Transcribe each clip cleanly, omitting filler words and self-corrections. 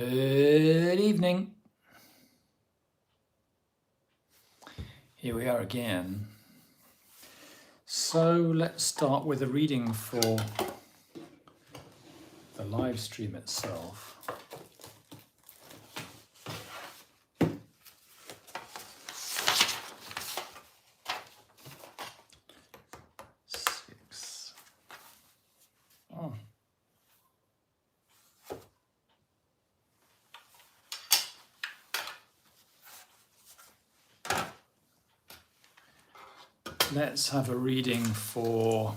Good evening. Here we are again. So let's start with a reading for the live stream itself. Six. Oh. Let's have a reading for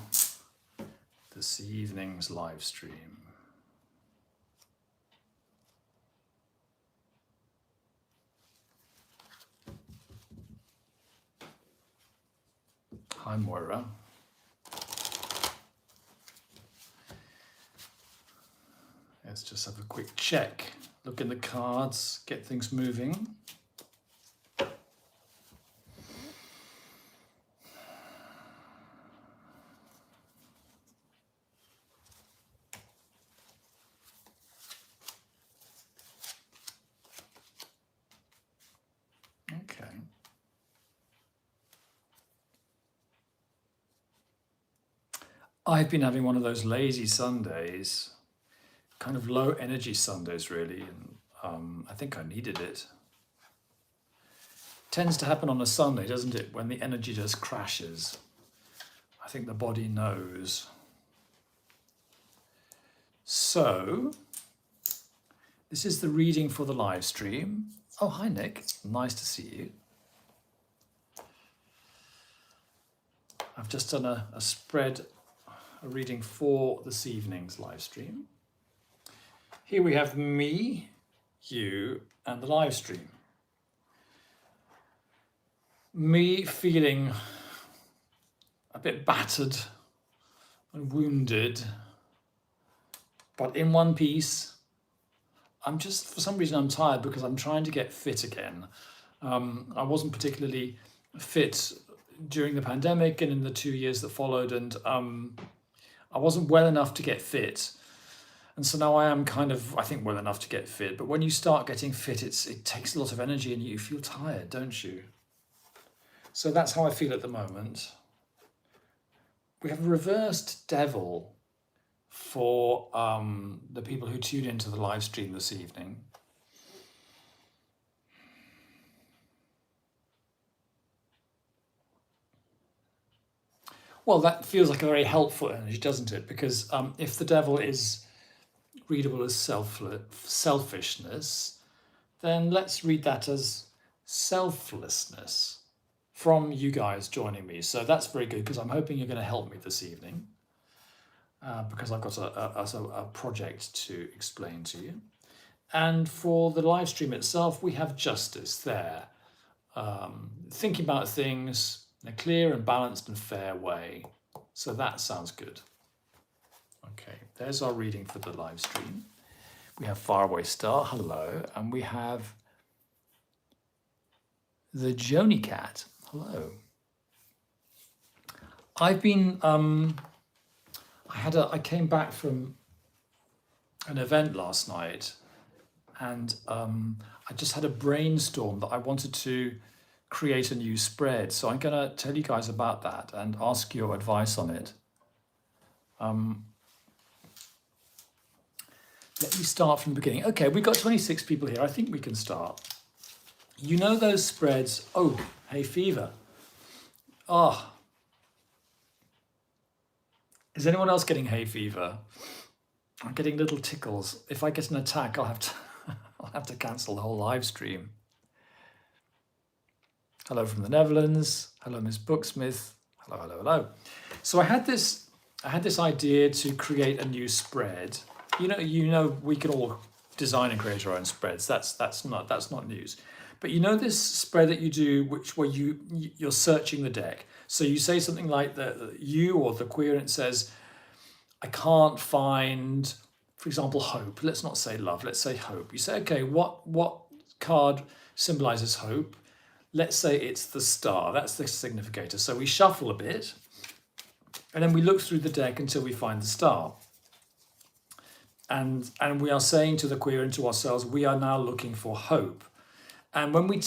this evening's live stream. Hi, Moira. Let's just have a quick check. Look in the cards, get things moving. Okay. I've been having one of those lazy Sundays, kind of low energy Sundays really, and I think I needed it. Tends to happen on a Sunday, doesn't it, when the energy just crashes. I think the body knows. So, this is the reading for the live stream. Oh, hi Nick, nice to see you. I've just done a spread, a reading for this evening's live stream. Here we have me, you, and the live stream. Me feeling a bit battered and wounded, but in one piece. I'm just, for some reason I'm tired because I'm trying to get fit again. I wasn't particularly fit during the pandemic and in the 2 years that followed, and I wasn't well enough to get fit. And so now I am kind of, I think, well enough to get fit. But when you start getting fit, it takes a lot of energy and you feel tired, don't you? So that's how I feel at the moment. We have a reversed devil for the people who tune into the live stream this evening. Well, that feels like a very helpful energy, doesn't it? Because if the devil is readable as selfishness, then let's read that as selflessness from you guys joining me. So that's very good because I'm hoping you're going to help me this evening because I've got a project to explain to you. And for the live stream itself, we have justice there. Thinking about things in a clear and balanced and fair way. So that sounds good. Okay, there's our reading for the live stream. We have Faraway Star, hello, and we have the Joni Cat, hello. I've been, I came back from an event last night, and I just had a brainstorm that I wanted to create a new spread. So I'm going to tell you guys about that and ask your advice on it. Let me start from the beginning. Okay, we've got 26 people here. I think we can start. You know those spreads? Oh, hay fever. Oh. Is anyone else getting hay fever? I'm getting little tickles. If I get an attack, I'll have to cancel the whole live stream. Hello from the Netherlands. Hello, Miss Booksmith. Hello, hello, hello. So I had this idea to create a new spread. You know, we can all design and create our own spreads. That's not news. But you know this spread that you do, where you're searching the deck. So you say something like you or the queer, and it says, I can't find, for example, hope. Let's not say love. Let's say hope. You say, okay, what card symbolizes hope? Let's say it's the star. That's the significator. So we shuffle a bit, and then we look through the deck until we find the star. And we are saying to the queer and to ourselves, we are now looking for hope. And when we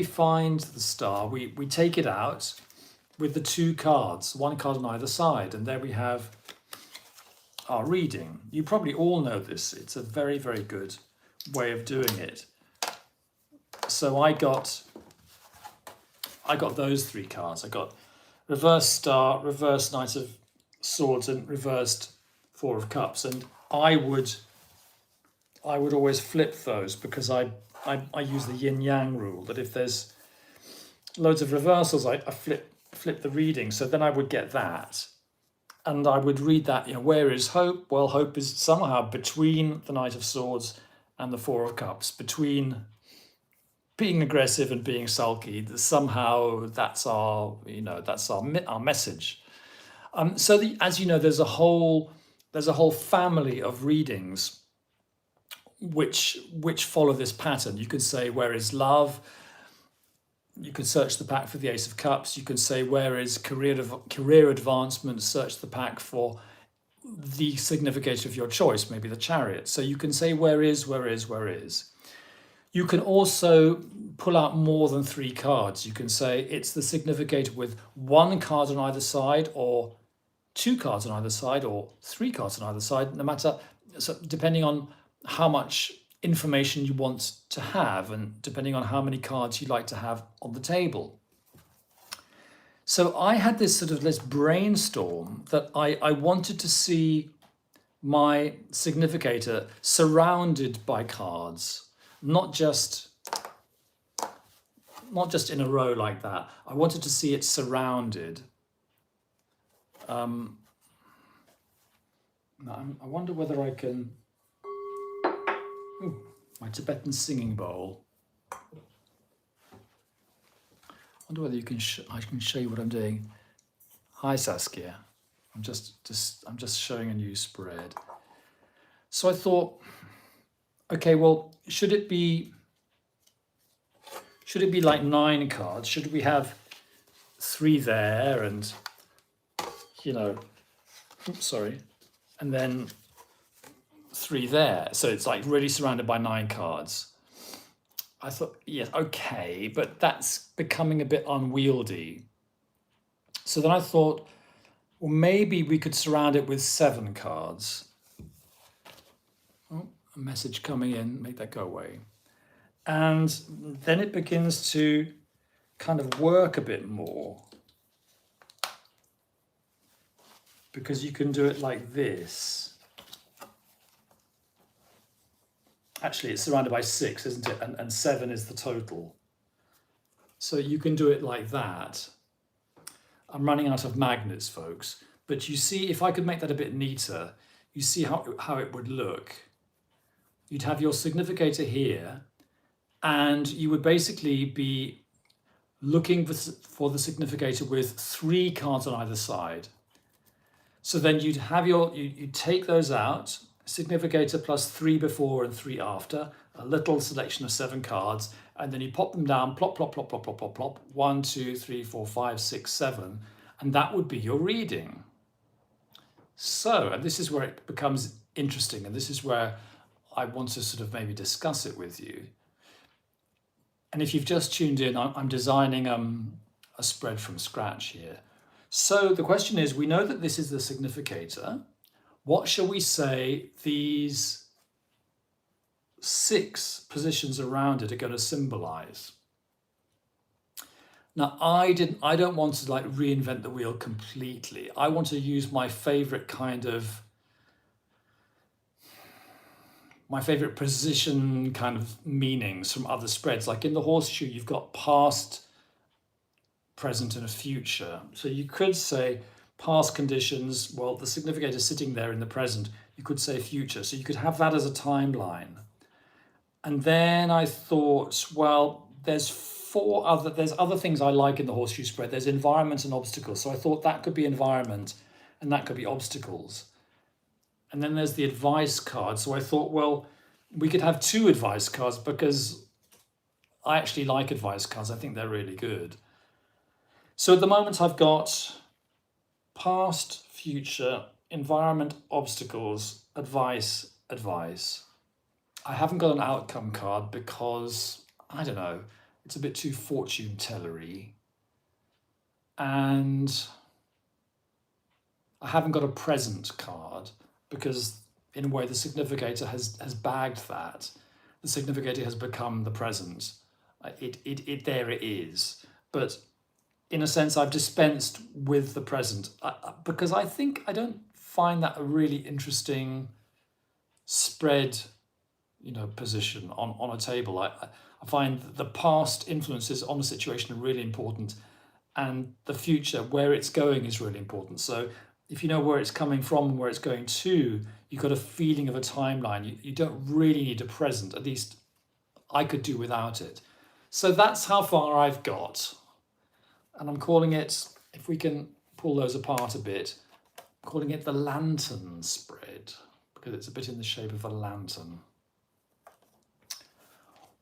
find the star, we take it out with the two cards, one card on either side, and there we have our reading. You probably all know this. It's a very, very good way of doing it. So I got those three cards. I got reversed star, reversed Knight of Swords, and reversed Four of Cups. And I would always flip those, because I use the yin yang rule, that if there's loads of reversals, I flip the reading. So then I would get that, and I would read that, where is hope? Well, hope is somehow between the Knight of Swords and the Four of Cups, between being aggressive and being sulky. Somehow that's our message. So as you know, there's a whole family of readings which follow this pattern. You could say, where is love? You could search the pack for the Ace of Cups. You could say, where is career advancement? Search the pack for the significator of your choice, maybe the Chariot. So you can say, where is? You can also pull out more than three cards. You can say it's the significator with one card on either side, or two cards on either side, or three cards on either side, no matter, so depending on how much information you want to have, and depending on how many cards you'd like to have on the table. So I had this brainstorm that I wanted to see my significator surrounded by cards, not just in a row like that. I wanted to see it surrounded. I wonder whether I can. Ooh, my Tibetan singing bowl. I wonder whether I can show you what I'm doing. Hi Saskia, I'm just showing a new spread. So I thought, okay, well, should it be like 9 cards? Should we have 3 there, and and then 3 there? So it's like really surrounded by 9 cards. I thought, yes, okay, but that's becoming a bit unwieldy. So then I thought, well, maybe we could surround it with 7 cards. Oh, a message coming in, make that go away. And then it begins to kind of work a bit more, because you can do it like this. Actually, it's surrounded by 6, isn't it? And 7 is the total. So you can do it like that. I'm running out of magnets, folks. But you see, if I could make that a bit neater, you see how it would look. You'd have your significator here, and you would basically be looking for the significator with 3 cards on either side. So then you'd have you'd take those out, significator plus 3 before and 3 after, a little selection of 7 cards, and then you pop them down, plop, plop, plop, plop, plop, plop, plop, 1, 2, 3, 4, 5, 6, 7, and that would be your reading. So, and this is where it becomes interesting, and this is where I want to sort of maybe discuss it with you. And if you've just tuned in, I'm designing a spread from scratch here. So the question is, we know that this is the significator. What shall we say these 6 positions around it are going to symbolize? Now, I don't want to like reinvent the wheel completely. I want to use my favorite position kind of meanings from other spreads. Like in the horseshoe, you've got past, present, and a future. So you could say past conditions, well, the significator is sitting there in the present. You could say future. So you could have that as a timeline. And then I thought, well, there's other things I like in the horseshoe spread. There's environment and obstacles. So I thought that could be environment and that could be obstacles. And then there's the advice card. So I thought, well, we could have 2 advice cards, because I actually like advice cards. I think they're really good. So at the moment I've got past, future, environment, obstacles, advice, advice. I haven't got an outcome card because, I don't know, it's a bit too fortune tellery. And I haven't got a present card because, in a way, the significator has bagged that. The significator has become the present. There it is. But in a sense, I've dispensed with the present because I think I don't find that a really interesting spread, position on a table. I find the past influences on a situation are really important, and the future, where it's going, is really important. So if you know where it's coming from and where it's going to, you've got a feeling of a timeline. You don't really need a present. At least I could do without it. So that's how far I've got. And I'm calling it, if we can pull those apart a bit, I'm calling it the lantern spread, because it's a bit in the shape of a lantern.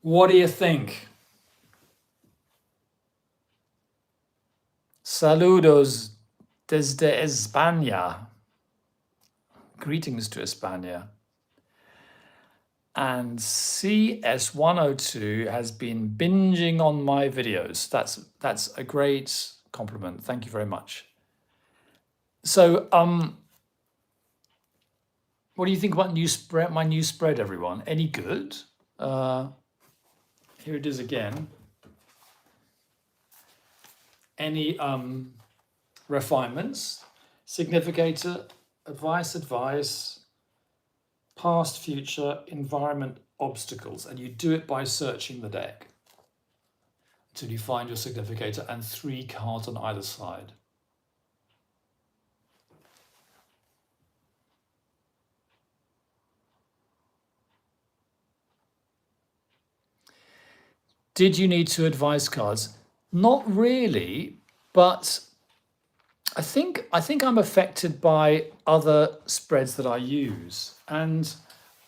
What do you think? Saludos desde España. Greetings to España. And CS102 has been binging on my videos. That's a great compliment. Thank you very much. So, what do you think about my new spread, everyone? Any good? Here it is again. Any refinements? Significator, advice, past, future, environment, obstacles, and you do it by searching the deck until you find your significator and 3 cards on either side. Did you need 2 advice cards? Not really, but I think I'm affected by other spreads that I use. And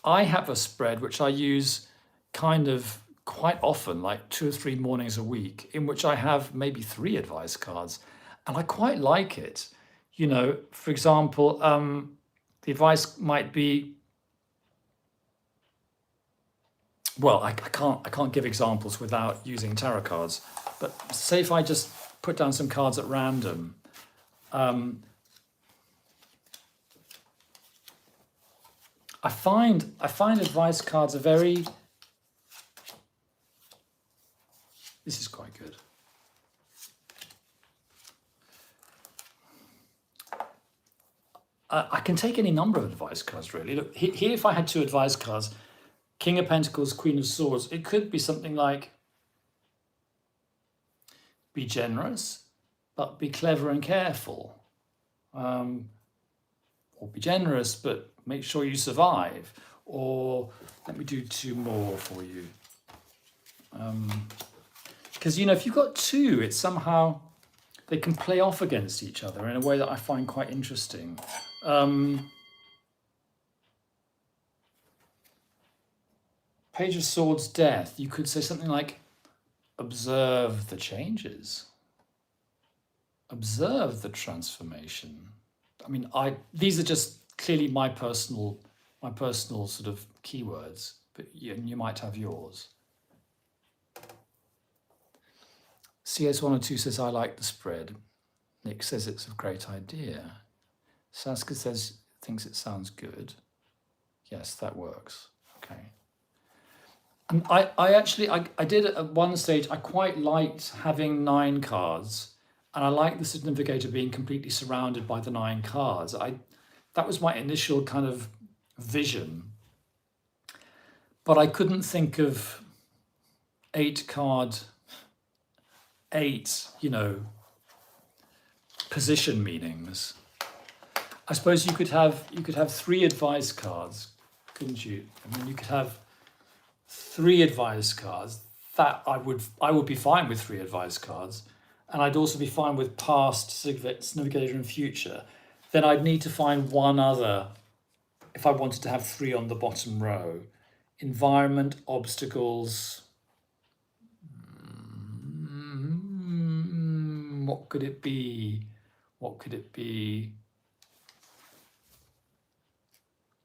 I have a spread which I use kind of quite often, like 2 or 3 mornings a week, in which I have maybe 3 advice cards. And I quite like it. For example, the advice might be, well, I can't give examples without using tarot cards. But say if I just put down some cards at random. I find advice cards are very. This is quite good. I can take any number of advice cards, really. Look, here if I had 2 advice cards, King of Pentacles, Queen of Swords, it could be something like, be generous, but be clever and careful. Or be generous, but make sure you survive. Or let me do 2 more for you. Because, if you've got 2, it's somehow, they can play off against each other in a way that I find quite interesting. Page of Swords, Death. You could say something like, observe the changes. Observe the transformation. I mean, these are just clearly my personal sort of keywords, but you might have yours. CS102 says, I like the spread. Nick says it's a great idea. Saskia says, thinks it sounds good. Yes, that works. Okay. And I did at one stage, I quite liked having 9 cards. And I like the significator being completely surrounded by the 9 cards. That was my initial kind of vision. But I couldn't think of 8 card, 8, position meanings. I suppose you could have 3 advice cards, couldn't you? I mean, you could have 3 advice cards. That I would be fine with 3 advice cards. And I'd also be fine with past, significator, and future. Then I'd need to find one other if I wanted to have 3 on the bottom row. Environment, obstacles. What could it be?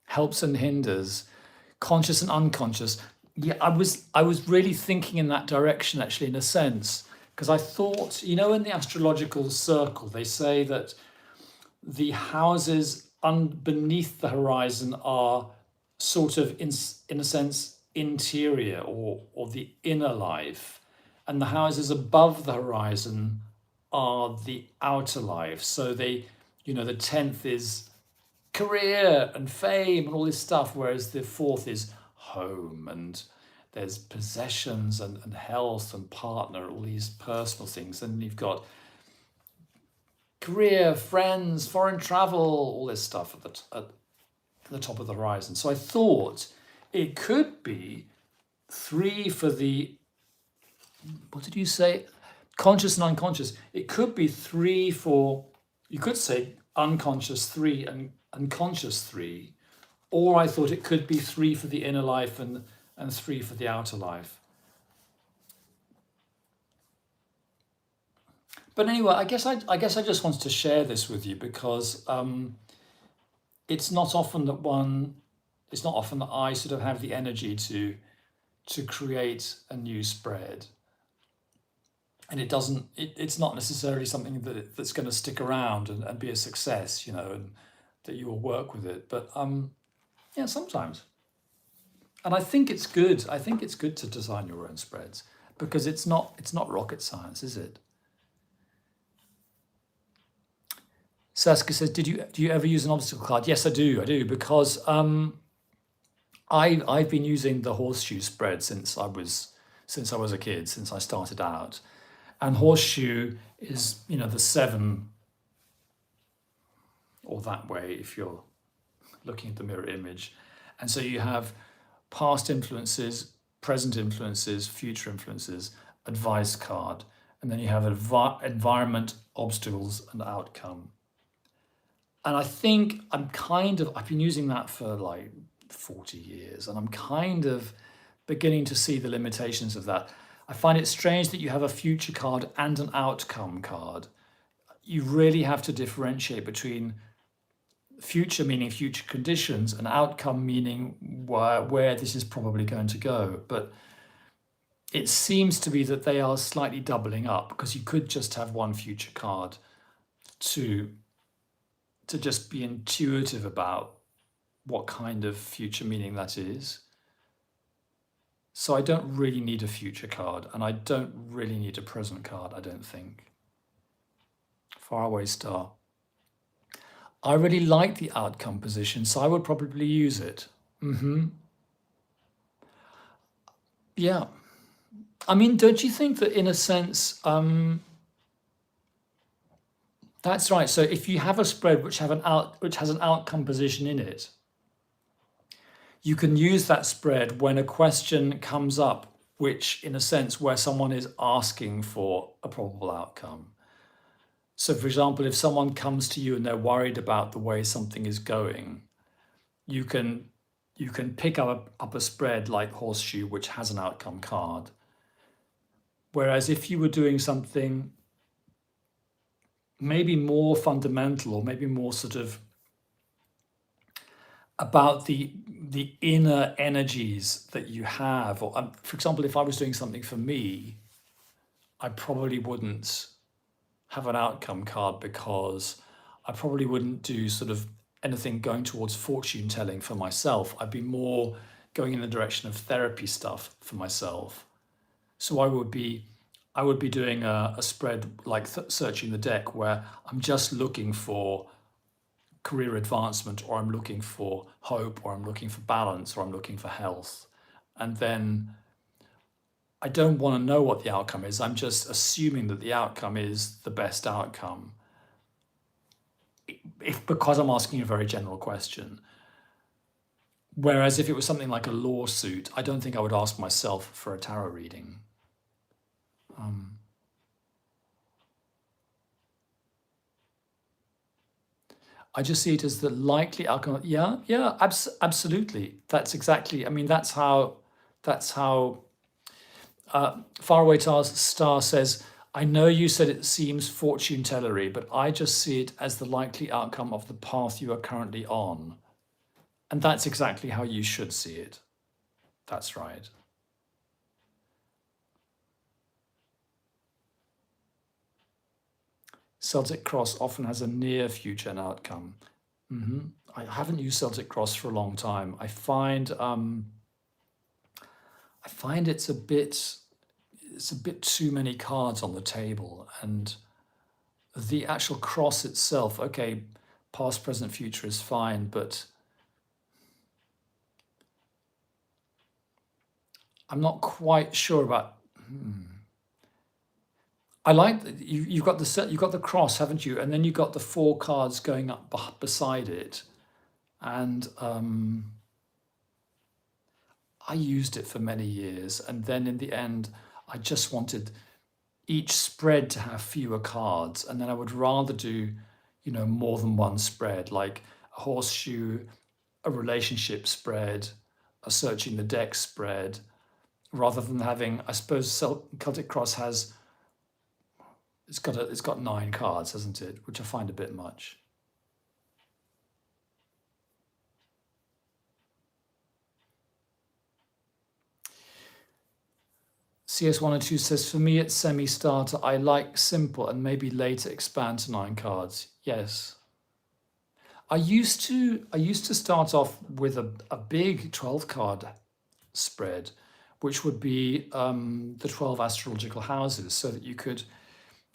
helps and hinders, conscious and unconscious. Yeah, I was really thinking in that direction actually, in a sense, because I thought, you know, in the astrological circle, they say that the houses beneath the horizon are sort of in a sense interior, or the inner life, and the houses above the horizon are the outer life. So they, you know, the 10th is career and fame and all this stuff, whereas the 4th is home, and there's possessions and health and partner, all these personal things. And you've got career, friends, foreign travel, all this stuff at the top of the horizon. So I thought it could be 3 for the, what did you say? Conscious and unconscious. It could be 3 for, you could say unconscious 3 and unconscious 3, or I thought it could be 3 for the inner life and 3 for the outer life. But anyway, I guess I just wanted to share this with you because it's not often that I sort of have the energy to create a new spread, and it's not necessarily something that's going to stick around and be a success, you know, and that you will work with it. But yeah, sometimes. And I think it's good. I think it's good to design your own spreads because it's not rocket science, is it? Saskia says, do you ever use an obstacle card? Yes, I do, because I've been using the horseshoe spread since I was a kid, since I started out. And horseshoe is, you know, the 7, or that way if you're looking at the mirror image. And so you have past influences, present influences, future influences, advice card, and then you have environment, obstacles, and outcome. And I think I've been using that for like 40 years, and I'm kind of beginning to see the limitations of that. I find it strange that you have a future card and an outcome card. You really have to differentiate between future meaning future conditions and outcome meaning where this is probably going to go. But it seems to be that they are slightly doubling up, because you could just have one future card to just be intuitive about what kind of future meaning that is. So I don't really need a future card, and I don't really need a present card, I don't think. Faraway star. I really like the outcome position, so I would probably use it. Yeah. I mean, don't you think that in a sense, that's right. So if you have a spread which has an outcome position in it, you can use that spread when a question comes up, which in a sense where someone is asking for a probable outcome. So for example, if someone comes to you and they're worried about the way something is going, you can pick up a spread like horseshoe, which has an outcome card. Whereas if you were doing something maybe more fundamental, or maybe more sort of about the inner energies that you have, or for example, if I was doing something for me, I probably wouldn't have an outcome card, because I probably wouldn't do sort of anything going towards fortune telling for myself. I'd be more going in the direction of therapy stuff for myself. So I would be doing a spread like searching the deck, where I'm just looking for career advancement, or I'm looking for hope, or I'm looking for balance, or I'm looking for health. And then I don't want to know what the outcome is. I'm just assuming that the outcome is the best outcome, because I'm asking a very general question. Whereas if it was something like a lawsuit, I don't think I would ask myself for a tarot reading. I just see it as the likely outcome. Yeah, absolutely. That's exactly. I mean, that's how. Faraway Star says, I know you said it seems fortune tellery, but I just see it as the likely outcome of the path you are currently on. And that's exactly how you should see it. That's right. Celtic cross often has a near future outcome. I haven't used Celtic cross for a long time. I find it's a bit too many cards on the table, and the actual cross itself, okay, past, present, future is fine, but I'm not quite sure about. I like that you've got the cross, haven't you? And then you've got the 4 cards going up beside it, and I used it for many years, and then in the end, I just wanted each spread to have fewer cards, and then I would rather do, more than one spread, like a horseshoe, a relationship spread, a searching the deck spread, rather than having, I suppose, Celtic Cross has. It's got 9 cards, hasn't it? Which I find a bit much. CS102 says, for me it's semi-starter. I like simple and maybe later expand to 9 cards. Yes. I used to start off with a big 12 card spread, which would be the 12 astrological houses, so that you could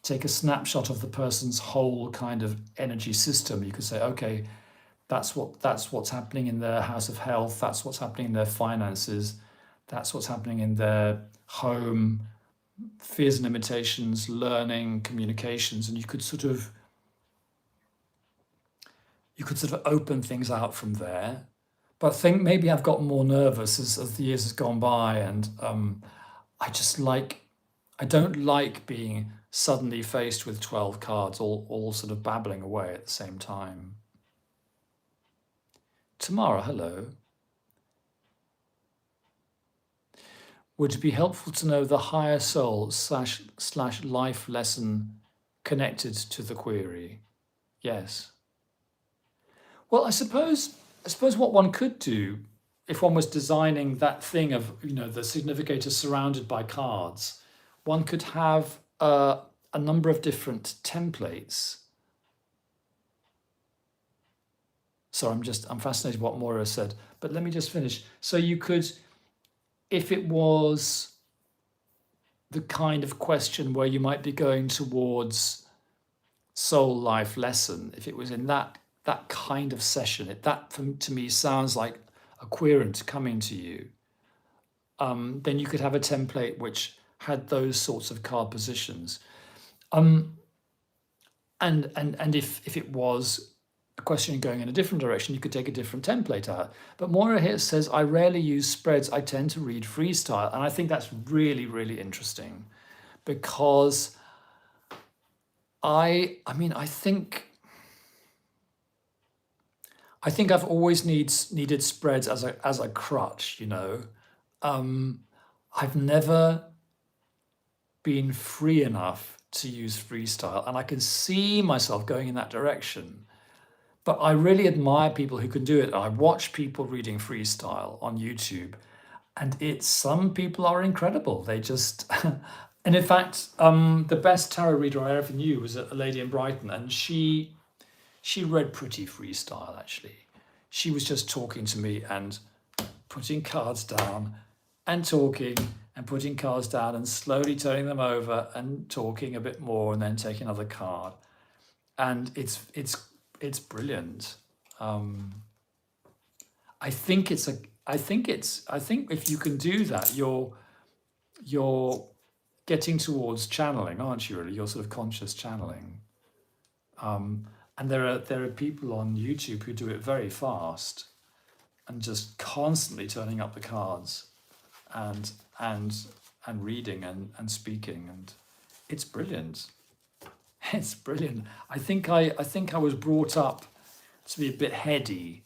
take a snapshot of the person's whole kind of energy system. You could say, okay, that's what's happening in their house of health, that's what's happening in their finances, that's what's happening in their home, fears and limitations, learning, communications, and you could sort of open things out from there. But I think maybe I've gotten more nervous as the years has gone by, and I don't like being suddenly faced with 12 cards all sort of babbling away at the same time. Tamara, hello. Would it be helpful to know the higher soul / life lesson connected to the query? Yes. Well, I suppose what one could do, if one was designing that thing of, the significator surrounded by cards, one could have a number of different templates. So I'm fascinated what Maura said, but let me just finish. So you could, if it was the kind of question where you might be going towards soul life lesson, if it was in that kind of session, that to me sounds like a querent coming to you, then you could have a template which had those sorts of card positions. And if it was a question going in a different direction, you could take a different template out. But Moira here says, I rarely use spreads. I tend to read freestyle. And I think that's really, really interesting, because I think I've always needed spreads as a crutch, I've never been free enough to use freestyle, and I can see myself going in that direction. But I really admire people who can do it. I watch people reading freestyle on YouTube, and some people are incredible. They just, and in fact, the best tarot reader I ever knew was a lady in Brighton, and she read pretty freestyle, actually. She was just talking to me and putting cards down and talking and putting cards down and slowly turning them over and talking a bit more and then taking another card. And it's brilliant. I think if you can do that, you're getting towards channeling, aren't you? Really, you're sort of conscious channeling. And there are people on YouTube who do it very fast and just constantly turning up the cards and reading and speaking, and it's brilliant. It's brilliant. I think I was brought up to be a bit heady,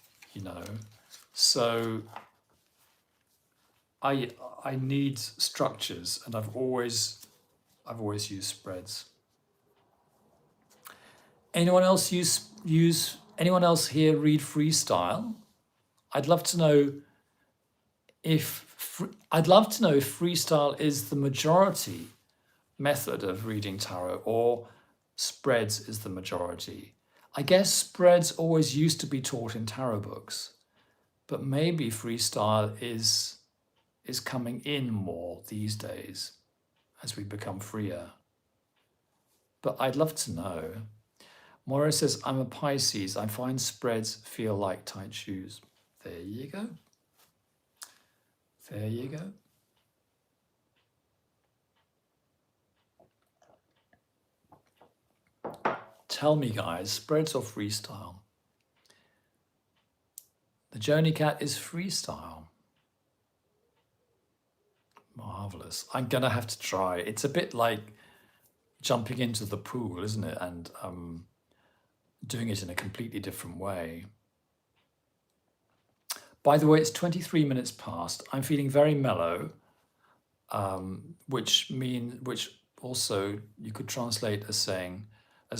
so I need structures, and I've always used spreads. Anyone else anyone else here read freestyle? I'd love to know if freestyle is the majority method of reading tarot or spreads is the majority. I guess spreads always used to be taught in tarot books, but maybe freestyle is coming in more these days as we become freer. But I'd love to know. Moira says, I'm a Pisces. I find spreads feel like tight shoes. There you go. There you go. Tell me, guys, spreads or freestyle? The Joni Cat is freestyle. Marvelous. I'm going to have to try. It's a bit like jumping into the pool, isn't it? And doing it in a completely different way. By the way, it's 23 minutes past. I'm feeling very mellow, which also you could translate as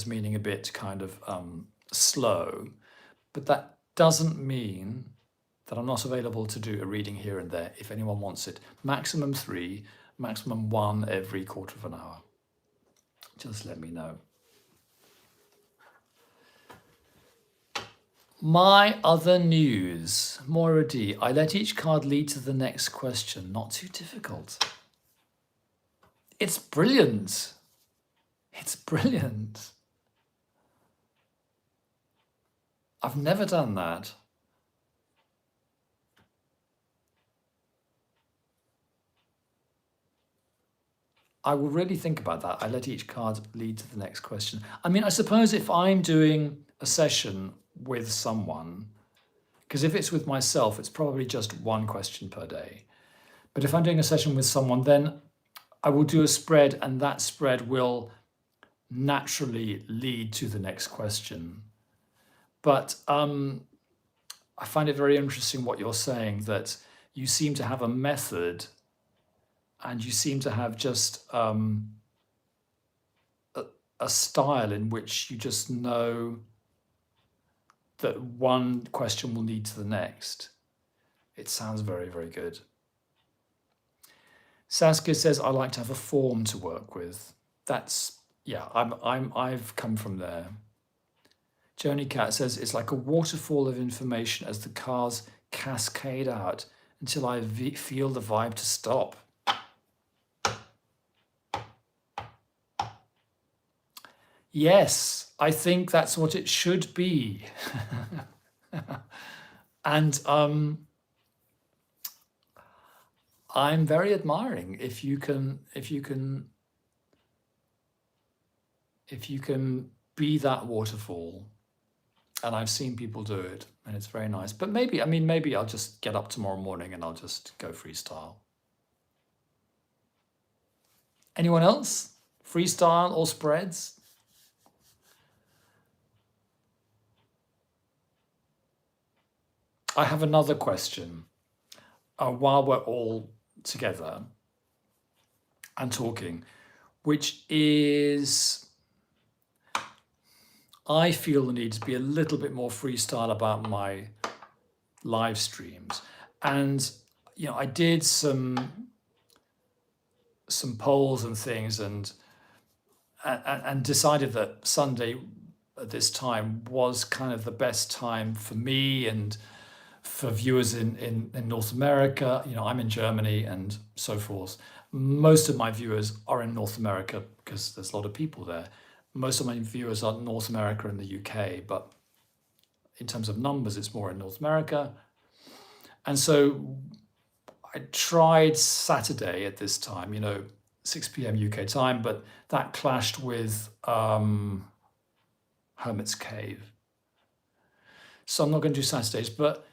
meaning a bit kind of slow, but that doesn't mean that I'm not available to do a reading here and there if anyone wants it. Maximum 3, maximum 1 every quarter of an hour. Just let me know. My other news, Moira D. I let each card lead to the next question. Not too difficult. It's brilliant. It's brilliant. I've never done that. I will really think about that. I let each card lead to the next question. I mean, I suppose if I'm doing a session with someone, because if it's with myself, it's probably just 1 question per day. But if I'm doing a session with someone, then I will do a spread, and that spread will naturally lead to the next question. But I find it very interesting what you're saying, that you seem to have a method and you seem to have just a style in which you just know that one question will lead to the next. It sounds very, very good. Saskia says, I like to have a form to work with. That's, yeah, I've come from there. Joni Cat says, it's like a waterfall of information as the cards cascade out until I feel the vibe to stop. Yes, I think that's what it should be. And I'm very admiring if you can be that waterfall. And I've seen people do it, and it's very nice. But maybe I'll just get up tomorrow morning and I'll just go freestyle. Anyone else? Freestyle or spreads? I have another question. While we're all together and talking, which is, I feel the need to be a little bit more freestyle about my live streams. And, you know, I did some polls and things and decided that Sunday at this time was kind of the best time for me and for viewers in North America. You know, I'm in Germany and so forth. Most of my viewers are in North America because there's a lot of people there. Most of my viewers are North America and the UK, but in terms of numbers, it's more in North America. And so I tried Saturday at this time, you know, 6 p.m. UK time, but that clashed with Hermit's Cave. So I'm not going to do Saturdays, but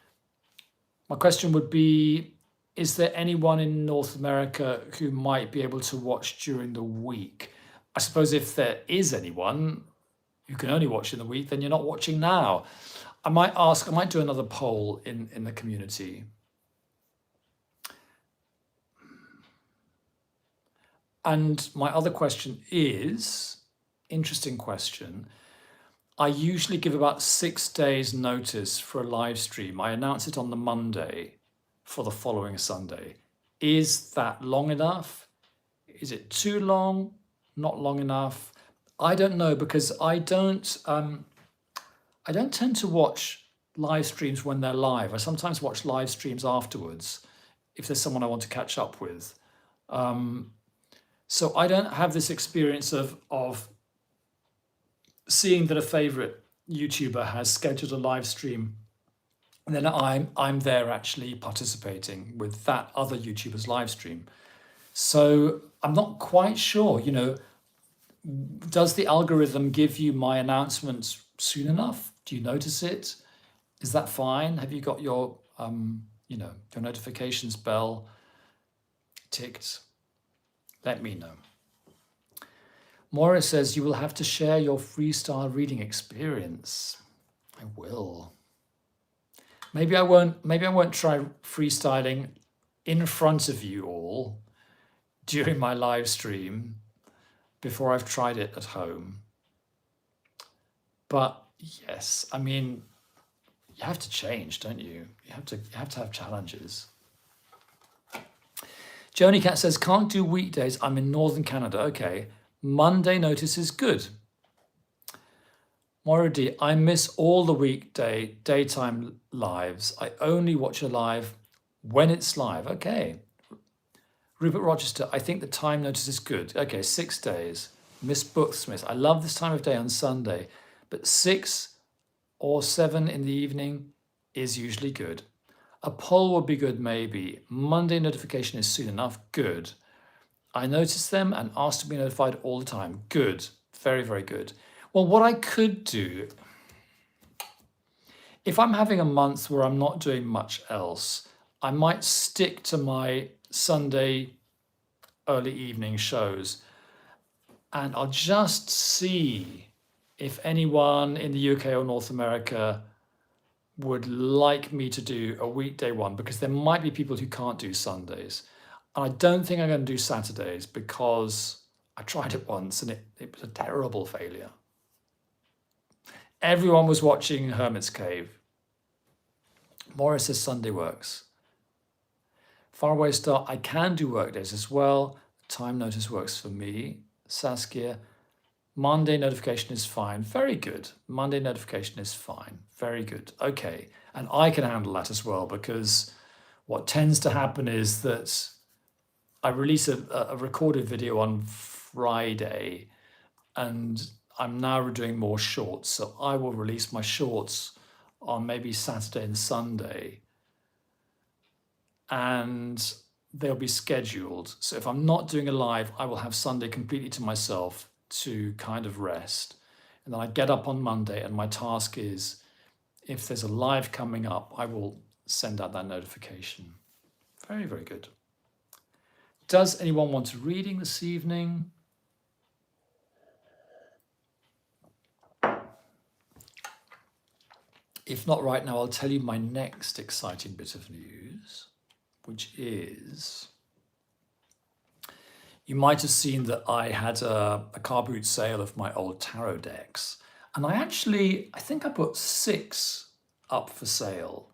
my question would be, is there anyone in North America who might be able to watch during the week? I suppose if there is anyone who can only watch in the week, then you're not watching now. I might do another poll in the community. And my other question is, interesting question. I usually give about 6 days notice for a live stream. I announce it on the Monday for the following Sunday. Is that long enough? Is it too long? Not long enough? I don't know, because I don't tend to watch live streams when they're live. I sometimes watch live streams afterwards if there's someone I want to catch up with. So I don't have this experience of seeing that a favorite YouTuber has scheduled a live stream, and then I'm there actually participating with that other YouTuber's live stream. So I'm not quite sure, does the algorithm give you my announcements soon enough? Do you notice it? Is that fine? Have you got your your notifications bell ticked? Let me know. Maura says, you will have to share your freestyle reading experience. I will. Maybe I won't try freestyling in front of you all during my live stream before I've tried it at home. But yes, I mean, you have to change, don't you? You have to have challenges. Joni Cat says, can't do weekdays. I'm in Northern Canada. Okay. Monday notice is good. Maura D, I miss all the weekday daytime lives. I only watch a live when it's live. Okay. Rupert Rochester, I think the time notice is good. Okay, 6 days. Miss Booksmith, I love this time of day on Sunday, but 6 or 7 in the evening is usually good. A poll would be good, maybe. Monday notification is soon enough. Good. I notice them and ask to be notified all the time. Good. Very, very good. Well, what I could do, if I'm having a month where I'm not doing much else, I might stick to my Sunday early evening shows, and I'll just see if anyone in the UK or North America would like me to do a weekday one, because there might be people who can't do Sundays. And I don't think I'm going to do Saturdays, because I tried it once and it was a terrible failure. Everyone was watching Hermit's Cave. Morris says Sunday works. Faraway Star, I can do workdays as well. Time notice works for me. Saskia, Monday notification is fine. Very good. Monday notification is fine. Very good. Okay. And I can handle that as well, because what tends to happen is that I release a recorded video on Friday, and I'm now doing more shorts. So I will release my shorts on maybe Saturday and Sunday, and they'll be scheduled. So if I'm not doing a live, I will have Sunday completely to myself to kind of rest. And then I get up on Monday, and my task is, if there's a live coming up, I will send out that notification. Very, very good. Does anyone want a reading this evening? If not right now, I'll tell you my next exciting bit of news, which is, you might have seen that I had a car boot sale of my old tarot decks. And I think I put 6 up for sale,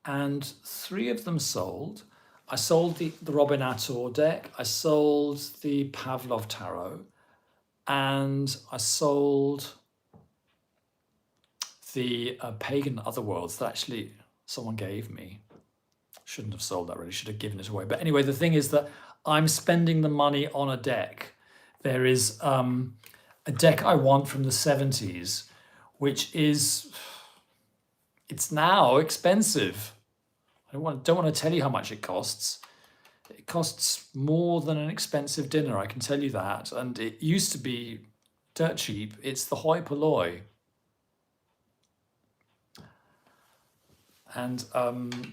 and 3 of them sold. I sold the Robin Attor deck, I sold the Pavlov Tarot, and I sold the Pagan Otherworlds that actually someone gave me. Shouldn't have sold that, really, should have given it away. But anyway, the thing is that I'm spending the money on a deck. There is a deck I want from the 70s, which is, it's now expensive. I don't want to tell you how much it costs. It costs more than an expensive dinner, I can tell you that. And it used to be dirt cheap. It's the hoi polloi. And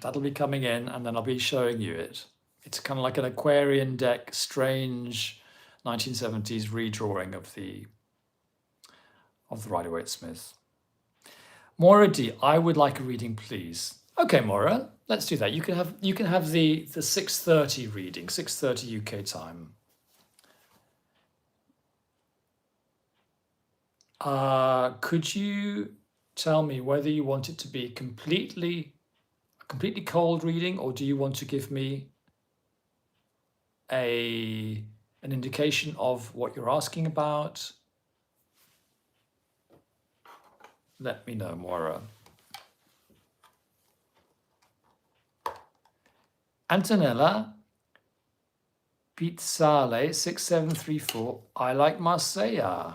that'll be coming in, and then I'll be showing you it. It's kind of like an Aquarian deck, strange 1970s redrawing of the Rider-Waite-Smith. Maura D, I would like a reading, please. Okay, Maura, let's do that. You can have the 6:30 reading, 6:30 UK time. Could you tell me whether you want it to be completely cold reading, or do you want to give me an indication of what you're asking about? Let me know, Moira. Antonella Pizzale 6734. I like Marseille.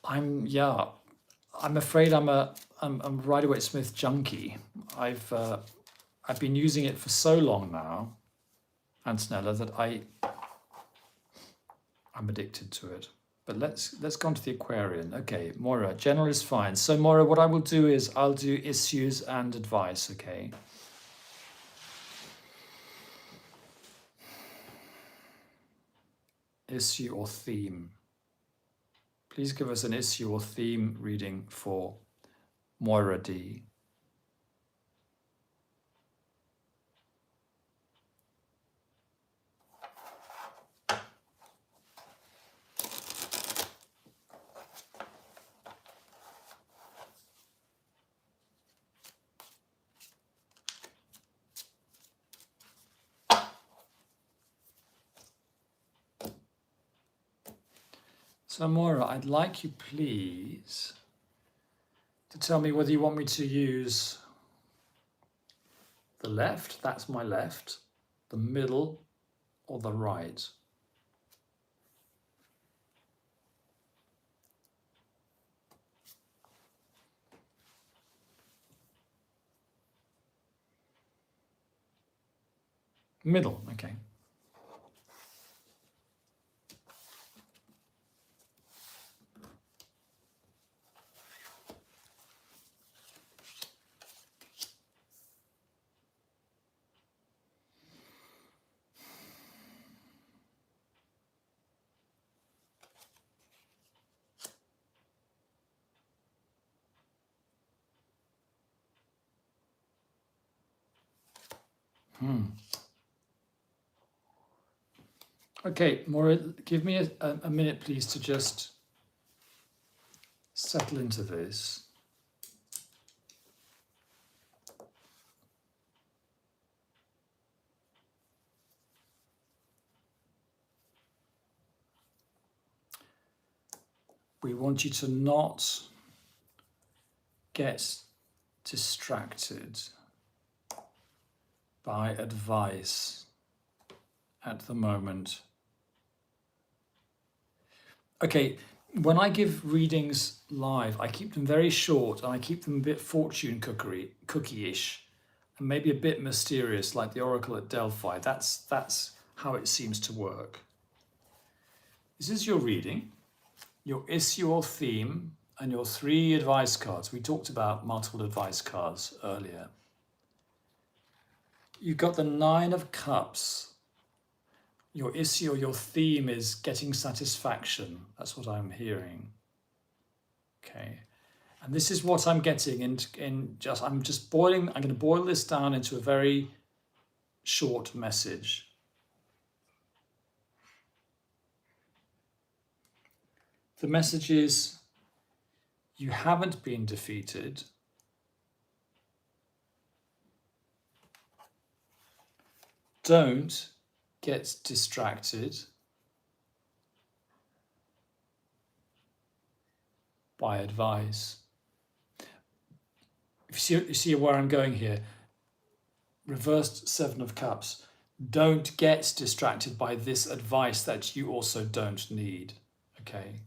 I'm afraid I'm a Rider-Waite-Smith junkie. I've been using it for so long now, Antonella, that I'm addicted to it. But let's go on to the Aquarian. Okay, Moira, general is fine. So Moira, what I will do is I'll do issues and advice, okay? Issue or theme. Please give us an issue or theme reading for Moira D. So Moira, I'd like you please to tell me whether you want me to use the left, that's my left, the middle, or the right. Middle, okay. Okay, Maura, give me a minute, please, to just settle into this. We want you to not get distracted by advice at the moment. Okay, when I give readings live, I keep them very short and I keep them a bit fortune cookie-ish and maybe a bit mysterious, like the Oracle at Delphi. That's how it seems to work. This is your reading, your issue or theme, and your 3 advice cards. We talked about multiple advice cards earlier. You've got the 9 of Cups. Your issue or your theme is getting satisfaction. That's what I'm hearing. Okay. And this is what I'm getting I'm going to boil this down into a very short message. The message is, you haven't been defeated. Don't get distracted by advice. You see where I'm going here. Reversed 7 of Cups. Don't get distracted by this advice that you also don't need. Okay.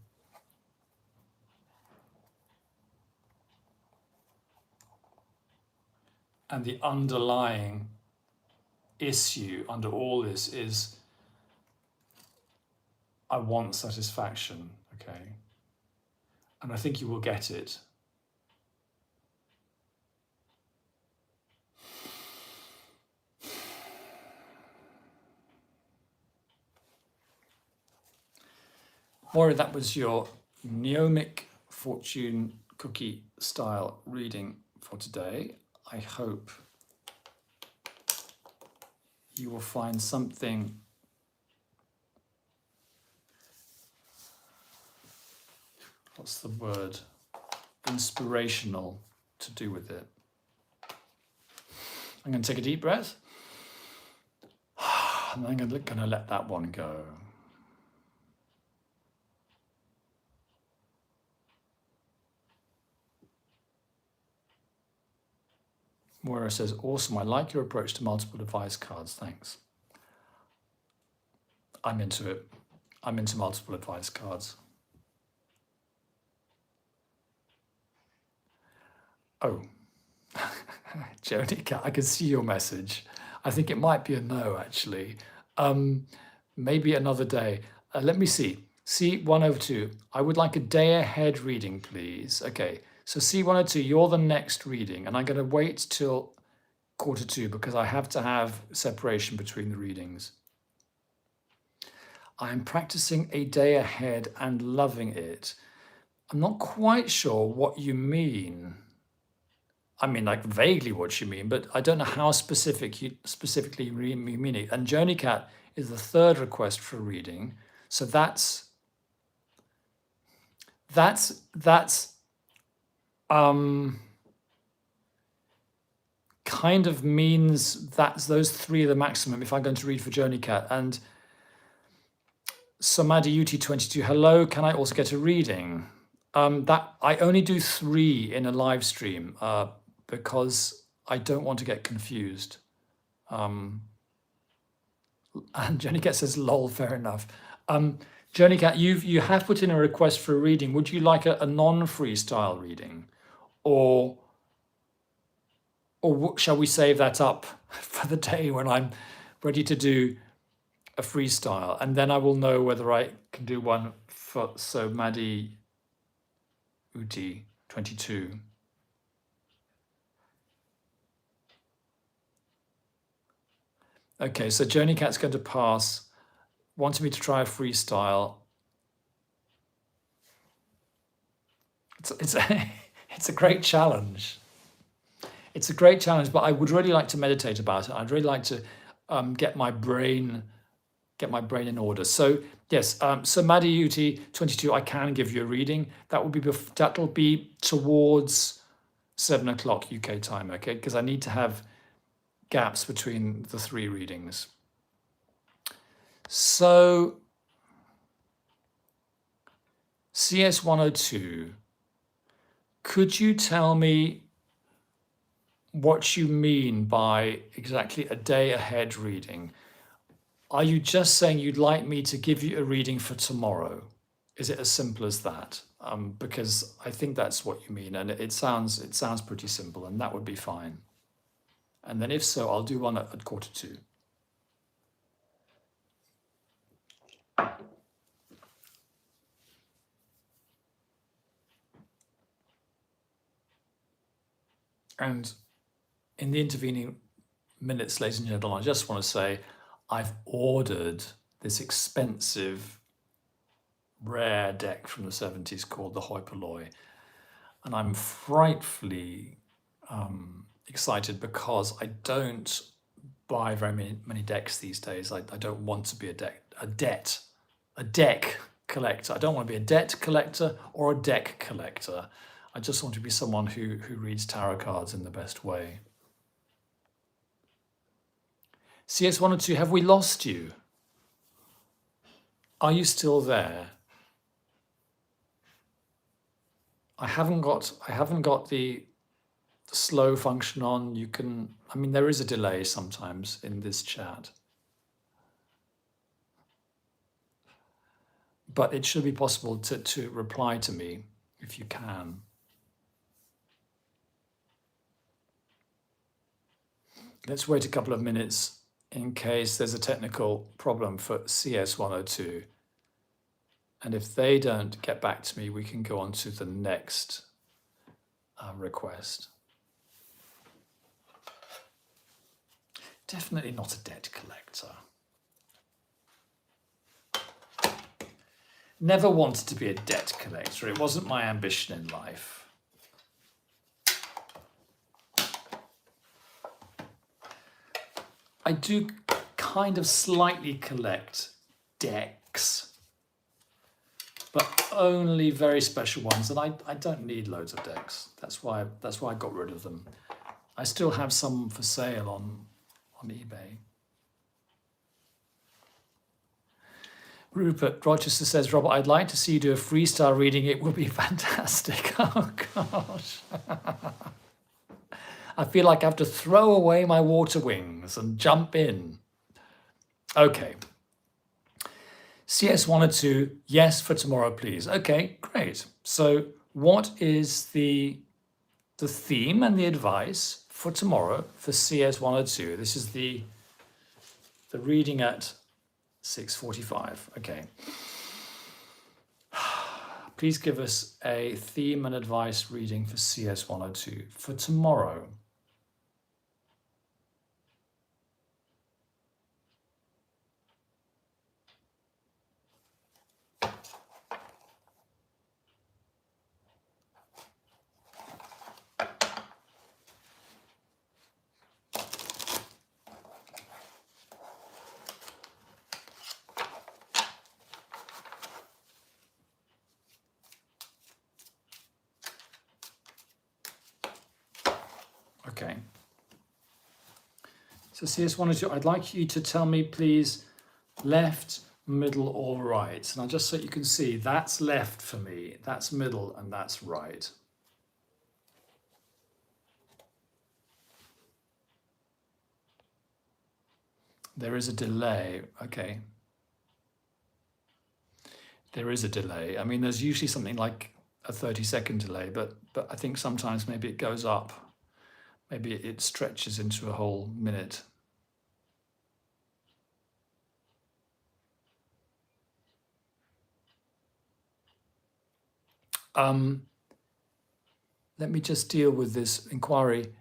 And the underlying issue under all this is, I want satisfaction, okay? And I think you will get it. Maura, that was your Neomic fortune cookie style reading for today. I hope you will find something what's the word, inspirational to do with it. I'm going to take a deep breath. And I'm going to let that one go. Moira says, awesome, I like your approach to multiple advice cards, thanks. I'm into it. I'm into multiple advice cards. Oh, Jody, I can see your message. I think it might be a no, actually. Maybe another day. Let me see. C102, I would like a day ahead reading, please. Okay, so C102, you're the next reading, and I'm going to wait till 1:45 because I have to have separation between the readings. I'm practicing a day ahead and loving it. I'm not quite sure what you mean. I mean, like vaguely what you mean, but I don't know how specifically you mean it. And Joni Cat is the third request for a reading. So that's kind of means that's those three are the maximum if I'm going to read for Joni Cat. And Samadhi UT22, hello, can I also get a reading? That I only do 3 in a live stream because I don't want to get confused. And Joni Cat says, lol, fair enough. Joni Cat, you have put in a request for a reading. Would you like a non-freestyle reading? Or shall we save that up for the day when I'm ready to do a freestyle? And then I will know whether I can do one for, so Maddie Uti 22. Okay, so Joni Cat's going to pass, wanted me to try a freestyle. It's a great challenge. It's a great challenge, but I would really like to meditate about it. I'd really like to get my brain in order. So yes, so Maddie UT 22, I can give you a reading. That'll be towards 7 o'clock UK time, okay? Because I need to have gaps between the 3 readings. So CS 102, could you tell me what you mean by exactly a day ahead reading? Are you just saying you'd like me to give you a reading for tomorrow? Is it as simple as that? Because I think that's what you mean, and it sounds pretty simple, and that would be fine. And then if so, I'll do one at 1:45. And in the intervening minutes, ladies and gentlemen, I just want to say I've ordered this expensive, rare deck from the 70s called the Hoi Polloi. And I'm frightfully excited because I don't buy very many decks these days. I don't want to be a deck collector. I don't want to be a debt collector or a deck collector. I just want to be someone who reads tarot cards in the best way. CS102, have we lost you? Are you still there? I haven't got the slow function on. You can, I mean, there is a delay sometimes in this chat. But it should be possible to reply to me if you can. Let's wait a couple of minutes in case there's a technical problem for CS102. And if they don't get back to me, we can go on to the next request. Definitely not a debt collector. Never wanted to be a debt collector. It wasn't my ambition in life. I do kind of slightly collect decks. but only very special ones. And I don't need loads of decks. That's why I got rid of them. I still have some for sale on eBay. Rupert Rochester says, Robert, I'd like to see you do a freestyle reading. It would be fantastic. Oh, gosh. I feel like I have to throw away my water wings and jump in. Okay. CS102, yes for tomorrow, please. Okay, great. So what is the theme and the advice for tomorrow for CS102? This is the reading at 6:45. Okay. Please give us a theme and advice reading for CS102 for tomorrow. Okay. So CS102, I'd like you to tell me, please, left, middle, or right. Now, just so you can see, that's left for me, that's middle, and that's right. There is a delay. Okay. There is a delay. I mean, there's usually something like a 30-second delay, but I think sometimes maybe it goes up. Maybe it stretches into a whole minute. Let me just deal with this inquiry.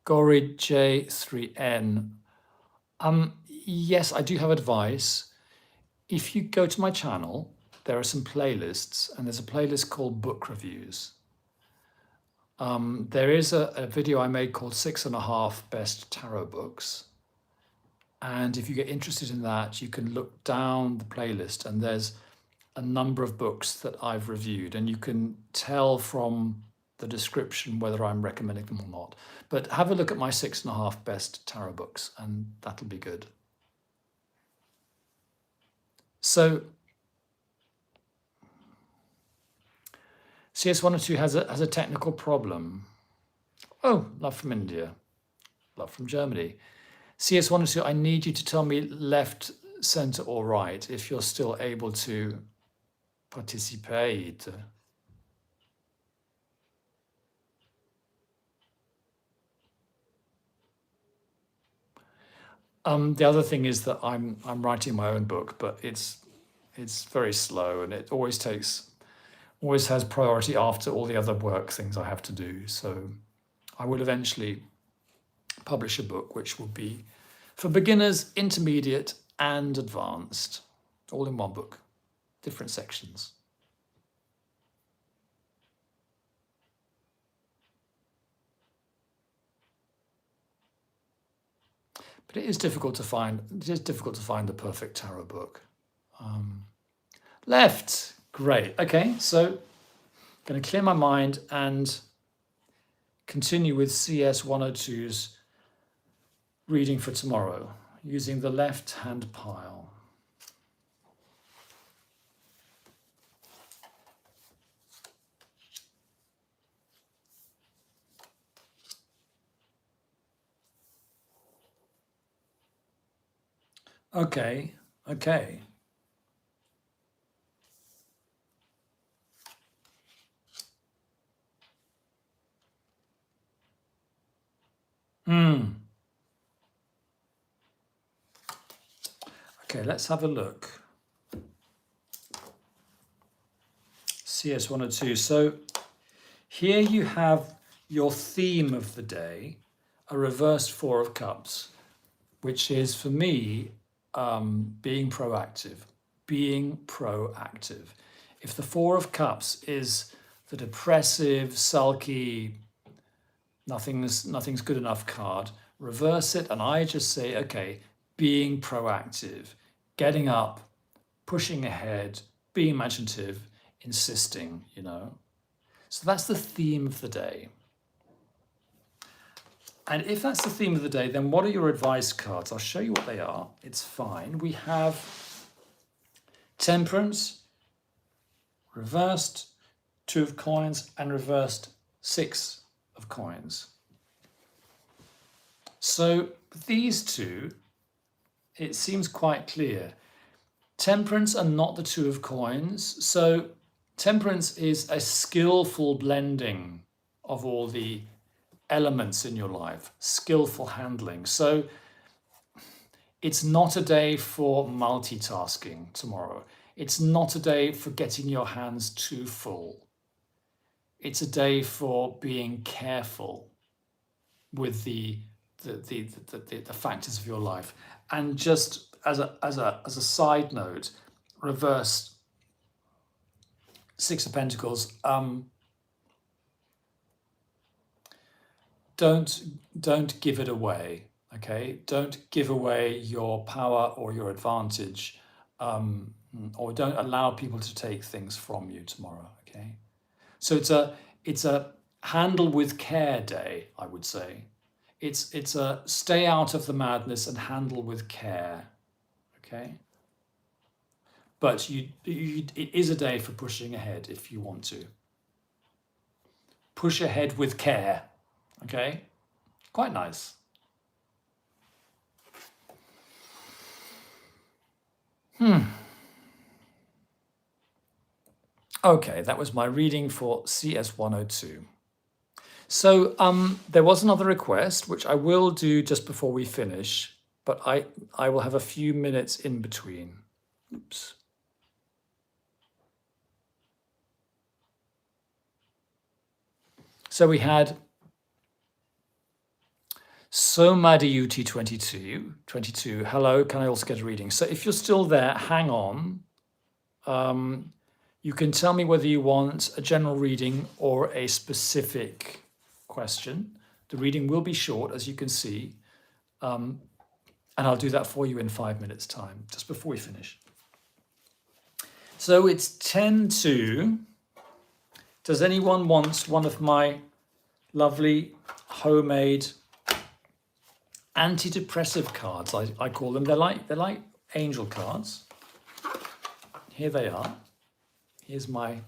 Gorid J3N. Yes, I do have advice. If you go to my channel, there are some playlists, and there's a playlist called Book Reviews. There is a video I made called 6.5 Best Tarot Books. And if you get interested in that, you can look down the playlist, and there's a number of books that I've reviewed, and you can tell from the description whether I'm recommending them or not. But have a look at my 6.5 Best Tarot Books, and that'll be good. So CS102 has a technical problem. Oh, love from India, love from Germany. CS102, I need you to tell me left, center, or right if you're still able to participate. The other thing is that I'm writing my own book, but it's very slow, and it always has priority after all the other work things I have to do. So I will eventually publish a book which will be for beginners, intermediate, and advanced, all in one book, different sections. But it is difficult to find. It is difficult to find the perfect tarot book. Left, great. Okay, so I'm going to clear my mind and continue with CS102's reading for tomorrow using the left-hand pile. Okay. Okay, let's have a look. CS102. So here you have your theme of the day, a reversed Four of Cups, which is for me being proactive. If the Four of Cups is the depressive, sulky, nothing's good enough card, reverse it, and I just say, okay, being proactive, getting up, pushing ahead, be imaginative, insisting, you know. So that's the theme of the day. And if that's the theme of the day, then what are your advice cards? I'll show you what they are. It's fine. We have Temperance, reversed 2 of coins, and reversed 6 of coins. So these two, it seems quite clear. Temperance are not the 2 of coins. So temperance is a skillful blending of all the elements in your life, skillful handling. So it's not a day for multitasking tomorrow. It's not a day for getting your hands too full. It's a day for being careful with the factors of your life. And just as a side note, reverse 6 of Pentacles. Don't give it away. Okay, don't give away your power or your advantage, or don't allow people to take things from you tomorrow. Okay, so it's a handle with care day, I would say. It's a stay out of the madness and handle with care. Okay, but it is a day for pushing ahead if you want to. Push ahead with care. Okay, quite nice. Okay, that was my reading for CS 102. So there was another request, which I will do just before we finish, but I will have a few minutes in between. Oops. So we had Somadiyuti 22. Hello, can I also get a reading? So if you're still there, hang on. You can tell me whether you want a general reading or a specific question. The reading will be short, as you can see, and I'll do that for you in 5 minutes' time, just before we finish. So it's 10:02. Does anyone want one of my lovely homemade antidepressive cards? I call them. They're like angel cards. Here they are. Here's my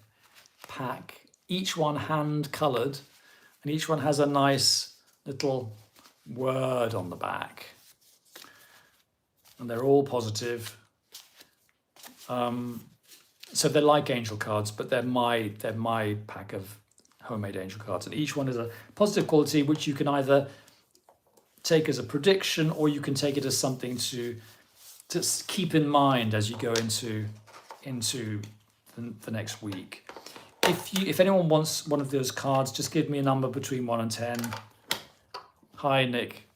pack. Each one hand colored, and each one has a nice little word on the back. And they're all positive. So they're like angel cards, but they're my pack of homemade angel cards. And each one is a positive quality, which you can either take as a prediction, or you can take it as something to keep in mind as you go into the next week. If anyone wants one of those cards, just give me a number between 1 and 10. Hi, Nick.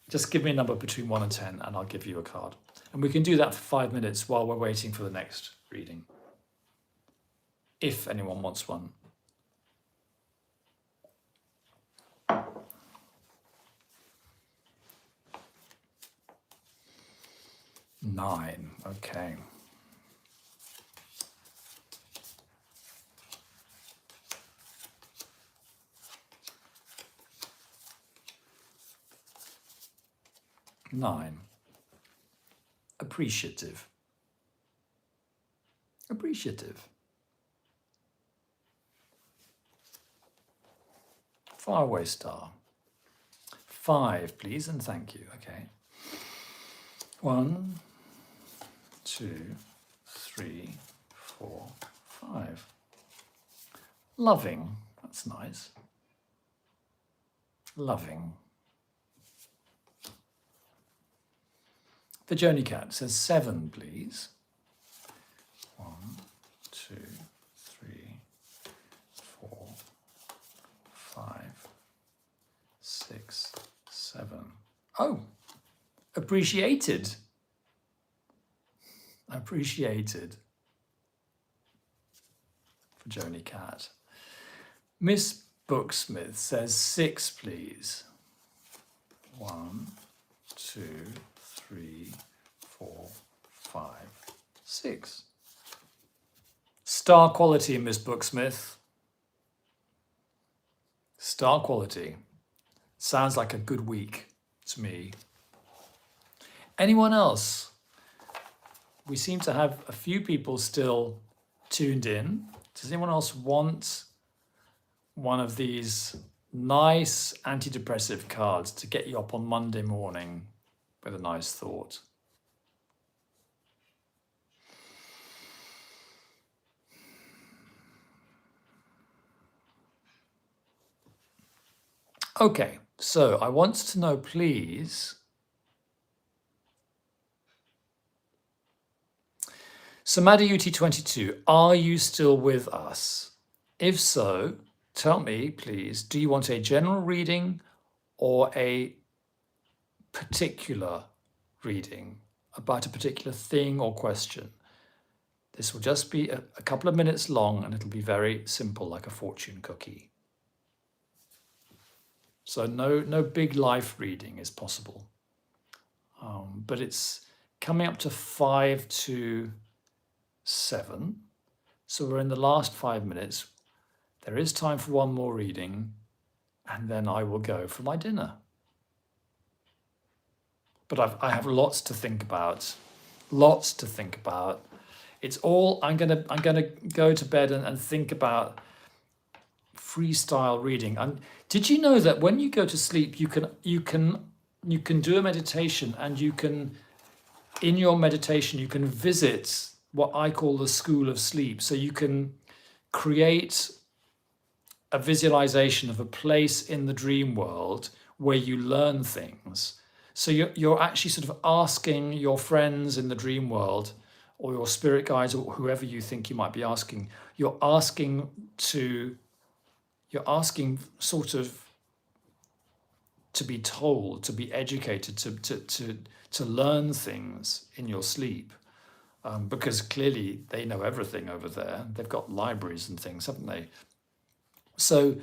Just give me a number between 1 and 10, and I'll give you a card. And we can do that for 5 minutes while we're waiting for the next reading, if anyone wants one. Nine. Okay. Nine. Appreciative. Appreciative. Faraway star. 5, please, and thank you. Okay. 1, 2, 3, 4, 5. Loving. That's nice. Loving. The Joni Cat says 7, please. 1, 2, 3, 4, 5, 6, 7. Oh, appreciated. Appreciated. For Joni Cat. Miss Booksmith says 6, please. 1, 2, 3, 4, 5, 6. Star quality in this book, Smith. Star quality. Sounds like a good week to me. Anyone else? We seem to have a few people still tuned in. Does anyone else want one of these nice antidepressive cards to get you up on Monday morning with a nice thought? Okay, so I want to know, please, Samadhi UT22, are you still with us? If so, tell me, please, do you want a general reading or a particular reading about a particular thing or question? This will just be a couple of minutes long and it'll be very simple, like a fortune cookie. So no big life reading is possible. But it's coming up to 5 to 7. So we're in the last 5 minutes. There is time for one more reading and then I will go for my dinner. But I have lots to think about. Lots to think about. It's all I'm gonna go to bed and think about freestyle reading. And did you know that when you go to sleep, you can do a meditation, and you can, in your meditation, you can visit what I call the school of sleep. So you can create a visualization of a place in the dream world where you learn things. So you're actually sort of asking your friends in the dream world, or your spirit guides, or whoever you think you might be asking, you're asking sort of to be told, to be educated, to learn things in your sleep, because clearly they know everything over there. They've got libraries and things, haven't they? So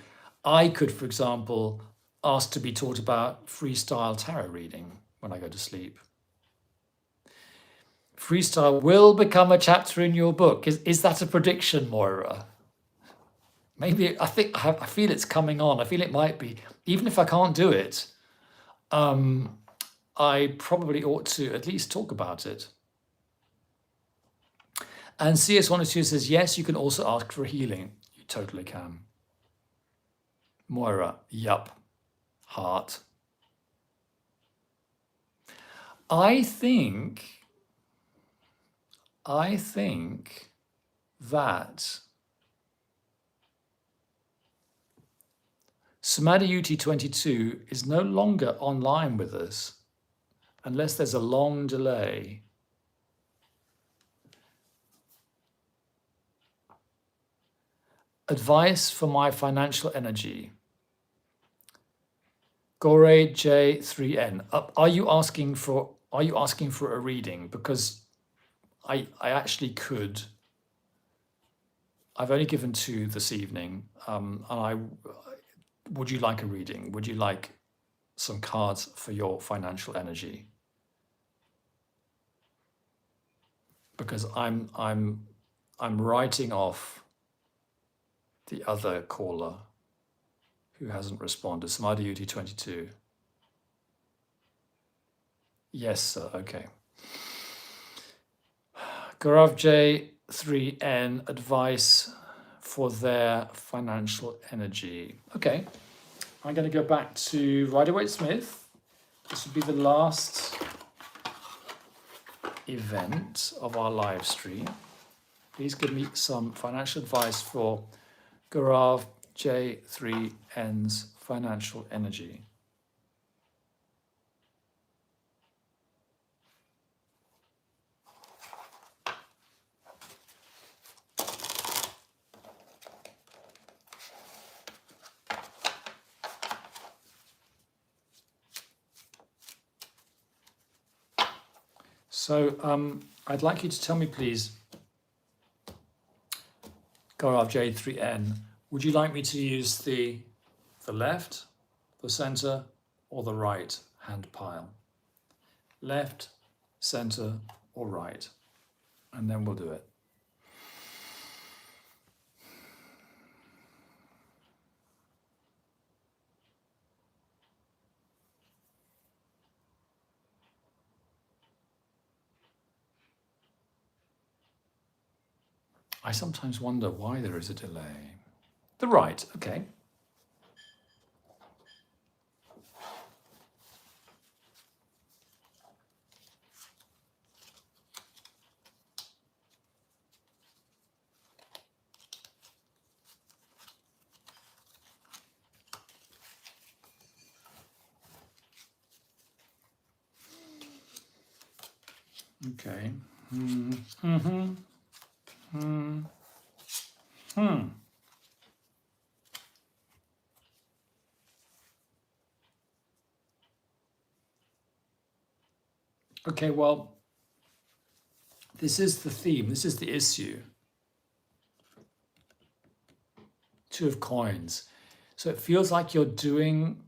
I could, for example, ask to be taught about freestyle tarot reading when I go to sleep. Freestyle will become a chapter in your book. Is that a prediction, Moira? Maybe, I feel it's coming on. I feel it might be. Even if I can't do it, I probably ought to at least talk about it. And CS102 says, yes, you can also ask for healing. You totally can. Moira, yup. Heart. I think that Samadhi UT22 is no longer online with us unless there's a long delay. Advice for my financial energy. Gore J3N. Are you asking for a reading? Because I actually could. I've only given 2 this evening, and would you like a reading? Would you like some cards for your financial energy? Because I'm writing off the other caller who hasn't responded. Samadhi UT22. Yes, sir. Okay. Gaurav J3N, advice for their financial energy. Okay. I'm going to go back to Rider-Waite-Smith. This will be the last event of our live stream. Please give me some financial advice for Gaurav J3N's financial energy. So I'd like you to tell me, please, Gaurav J3N, would you like me to use the left, the center, or the right hand pile? Left, center, or right? And then we'll do it. I sometimes wonder why there is a delay. The right, okay. Okay. Okay, well, this is the theme, this is the issue. Two of coins. So it feels like you're juggling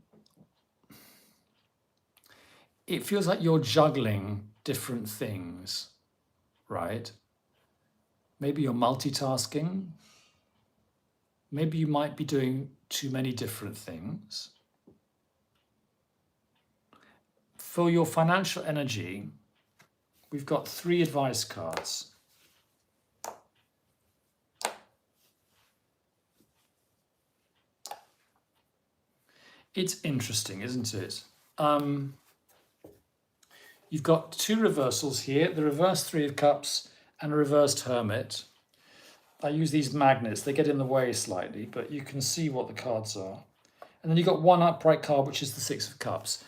different things, right? Maybe you're multitasking. Maybe you might be doing too many different things. For your financial energy, we've got 3 advice cards. It's interesting, isn't it? You've got 2 reversals here, the reversed 3 of Cups and a reversed Hermit. I use these magnets, they get in the way slightly, but you can see what the cards are. And then you've got 1 upright card, which is the 6 of Cups.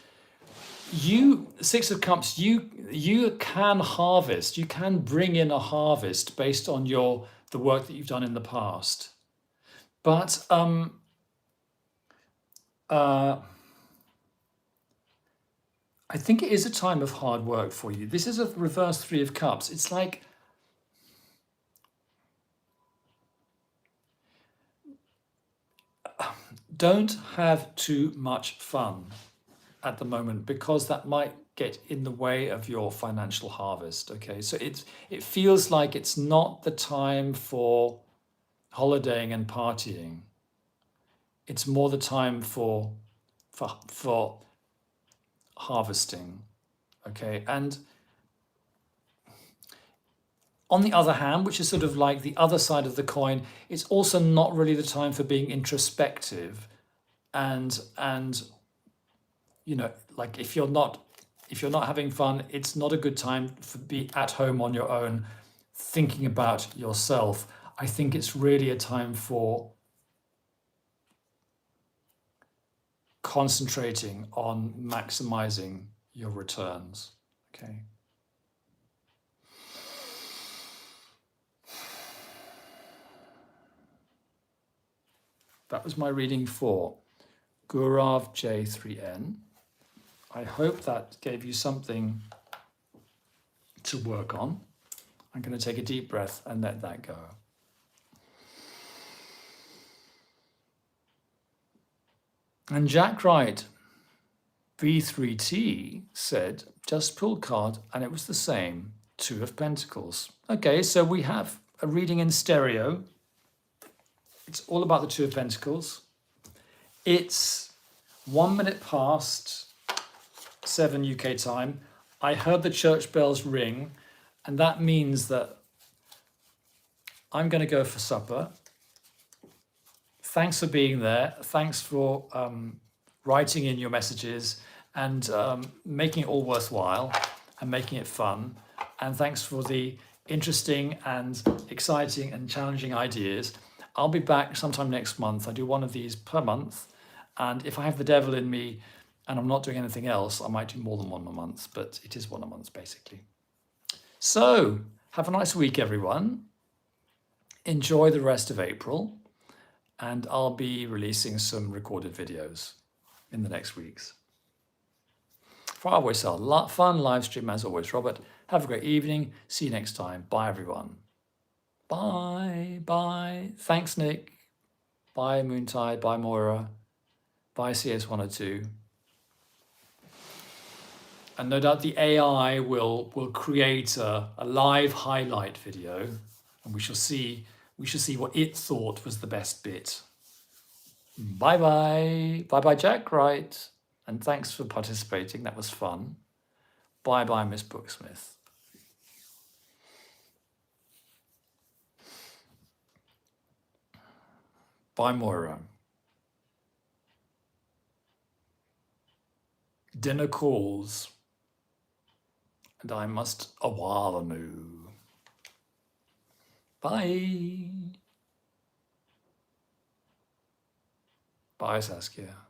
6 of Cups, you can harvest, you can bring in a harvest based on the work that you've done in the past. But I think it is a time of hard work for you. This is a reverse 3 of Cups. It's like don't have too much fun at the moment, because that might get in the way of your financial harvest. Okay, so it feels like it's not the time for holidaying and partying. It's more the time for harvesting. Okay, and on the other hand, which is sort of like the other side of the coin, it's also not really the time for being introspective and you know, like if you're not having fun, it's not a good time to be at home on your own thinking about yourself. I think it's really a time for concentrating on maximizing your returns. Okay. That was my reading for Gurav J3N. I hope that gave you something to work on. I'm going to take a deep breath and let that go. And Jack Wright, V3T, said, just pull card, and it was the same, 2 of Pentacles. Okay, so we have a reading in stereo. It's all about the 2 of Pentacles. It's 1 minute past 7 UK time. I heard the church bells ring, and that means that I'm going to go for supper. Thanks for being there. Thanks for writing in your messages and making it all worthwhile and making it fun. And thanks for the interesting and exciting and challenging ideas. I'll be back sometime next month. I do 1 of these per month. And if I have the devil in me and I'm not doing anything else, I might do more than 1 a month, but it is 1 a month basically. So have a nice week, everyone. Enjoy the rest of April. And I'll be releasing some recorded videos in the next weeks. For always, a lot fun live stream as always, Robert. Have a great evening. See you next time. Bye, everyone. Bye. Bye. Thanks, Nick. Bye, Moontide. Bye, Moira. Bye, CS102. And no doubt the AI will create a live highlight video, and we shall see what it thought was the best bit. Bye-bye. Bye-bye, Jack Wright. And thanks for participating. That was fun. Bye-bye, Miss Brooksmith. Bye, Moira. Dinner calls, and I must awalanu. Bye. Bye, Saskia.